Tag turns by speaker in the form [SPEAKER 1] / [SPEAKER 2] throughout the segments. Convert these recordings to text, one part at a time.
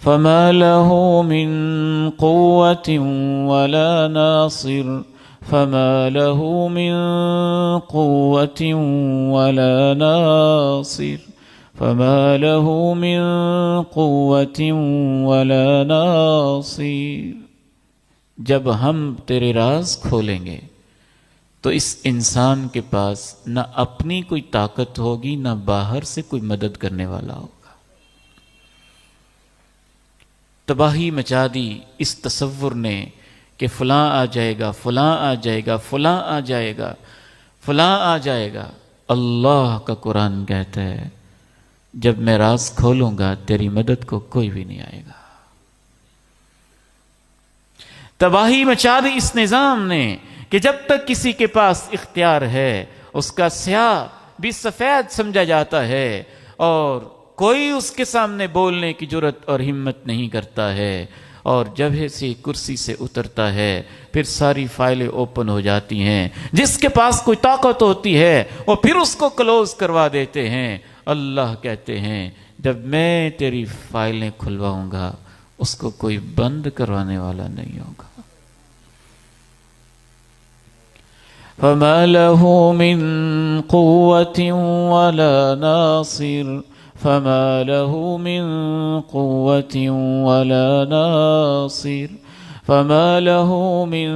[SPEAKER 1] فما له من قوة ولا ناصر فما له من قوة ولا ناصر فما له من قوة ولا ناصر۔ جب ہم تیرے راز کھولیں گے تو اس انسان کے پاس نہ اپنی کوئی طاقت ہوگی نہ باہر سے کوئی مدد کرنے والا ہوگا۔ تباہی مچا دی اس تصور نے کہ فلاں آ جائے گا، فلاں آ جائے گا، فلاں آ جائے گا، فلاں آ جائے گا۔ اللہ کا قرآن کہتا ہے جب میں راز کھولوں گا تیری مدد کو کوئی بھی نہیں آئے گا۔ تباہی مچا دی اس نظام نے کہ جب تک کسی کے پاس اختیار ہے اس کا سیاہ بھی سفید سمجھا جاتا ہے اور کوئی اس کے سامنے بولنے کی جرت اور ہمت نہیں کرتا ہے، اور جب سے کرسی سے اترتا ہے پھر ساری فائلیں اوپن ہو جاتی ہیں۔ جس کے پاس کوئی طاقت ہوتی ہے وہ پھر اس کو کلوز کروا دیتے ہیں۔ اللہ کہتے ہیں جب میں تیری فائلیں کھلواؤں گا اس کو کوئی بند کروانے والا نہیں ہوگا۔ فما له من قوة ولا ناصر فما له من قوة ولا ناصر فما له من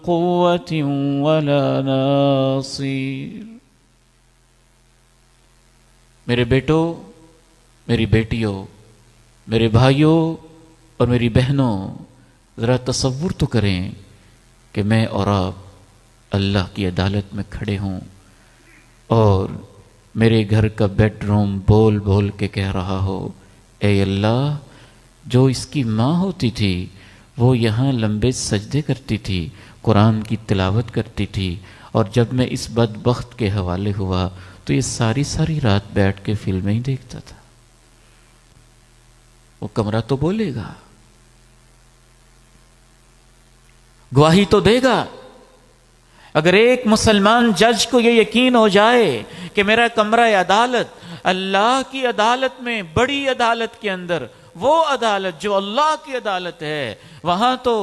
[SPEAKER 1] قوة ولا ناصر۔ میرے بیٹوں، میری بیٹیوں، میرے بھائیوں اور میری بہنوں، ذرا تصور تو کریں کہ میں اور آپ اللہ کی عدالت میں کھڑے ہوں اور میرے گھر کا بیڈ روم بول بول کے کہہ رہا ہو اے اللہ، جو اس کی ماں ہوتی تھی وہ یہاں لمبے سجدے کرتی تھی، قرآن کی تلاوت کرتی تھی، اور جب میں اس بدبخت کے حوالے ہوا تو یہ ساری ساری رات بیٹھ کے فلمیں ہی دیکھتا تھا۔ وہ کمرہ تو بولے گا، گواہی تو دے گا۔ اگر ایک مسلمان جج کو یہ یقین ہو جائے کہ میرا کمرہ عدالت اللہ کی عدالت میں، بڑی عدالت کے اندر، وہ عدالت جو اللہ کی عدالت ہے، وہاں تو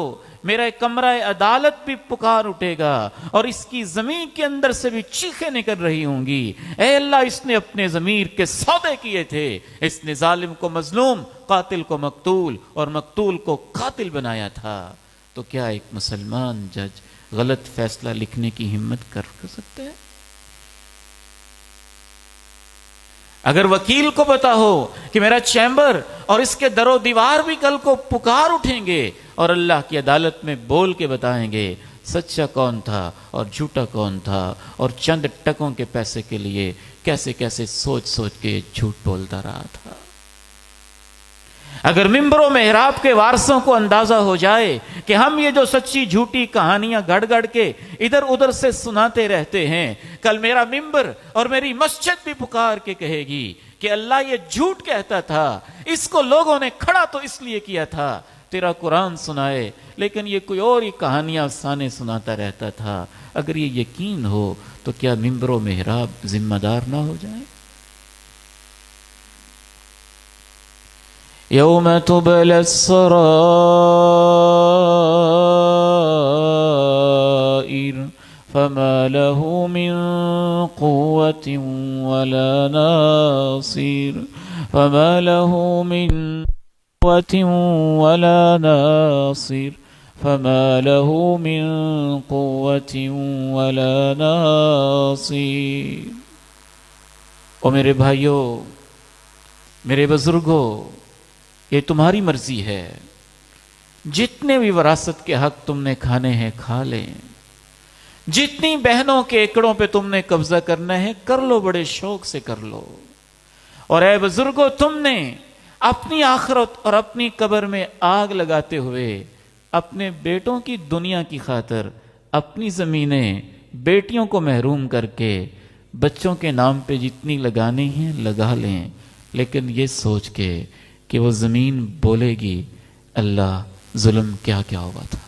[SPEAKER 1] میرا کمرہ عدالت بھی پکار اٹھے گا اور اس کی ضمیر کے اندر سے بھی چیخیں نکل رہی ہوں گی، اے اللہ اس نے اپنے ضمیر کے سودے کیے تھے، اس نے ظالم کو مظلوم، قاتل کو مقتول اور مقتول کو قاتل بنایا تھا۔ تو کیا ایک مسلمان جج غلط فیصلہ لکھنے کی ہمت کر سکتے ہیں؟ اگر وکیل کو پتا ہو کہ میرا چیمبر اور اس کے در و دیوار بھی کل کو پکار اٹھیں گے اور اللہ کی عدالت میں بول کے بتائیں گے سچا کون تھا اور جھوٹا کون تھا، اور چند ٹکوں کے پیسے کے لیے کیسے کیسے سوچ سوچ کے جھوٹ بولتا رہا تھا۔ اگر ممبر و محراب کے وارثوں کو اندازہ ہو جائے کہ ہم یہ جو سچی جھوٹی کہانیاں گڑ گڑ کے ادھر ادھر سے سناتے رہتے ہیں، کل میرا ممبر اور میری مسجد بھی پکار کے کہے گی کہ اللہ یہ جھوٹ کہتا تھا، اس کو لوگوں نے کھڑا تو اس لیے کیا تھا تیرا قرآن سنائے، لیکن یہ کوئی اور ہی کہانیاں افسانے سناتا رہتا تھا۔ اگر یہ یقین ہو تو کیا ممبر و محراب ذمہ دار نہ ہو جائیں؟ یوم تبلی السرائر فما له من قوة ولا ناصر فما له من قوة ولا ناصر فما له من قوة ولا ناصر۔ او میرے بھائیوں، میرے بزرگوں، یہ تمہاری مرضی ہے، جتنے بھی وراثت کے حق تم نے کھانے ہیں کھا لیں، جتنی بہنوں کے ایکڑوں پہ تم نے قبضہ کرنا ہے کر لو، بڑے شوق سے کر لو۔ اور اے بزرگوں، تم نے اپنی آخرت اور اپنی قبر میں آگ لگاتے ہوئے اپنے بیٹوں کی دنیا کی خاطر اپنی زمینیں بیٹیوں کو محروم کر کے بچوں کے نام پہ جتنی لگانی ہیں لگا لیں، لیکن یہ سوچ کے کہ وہ زمین بولے گی اللہ ظلم کیا کیا ہوا تھا۔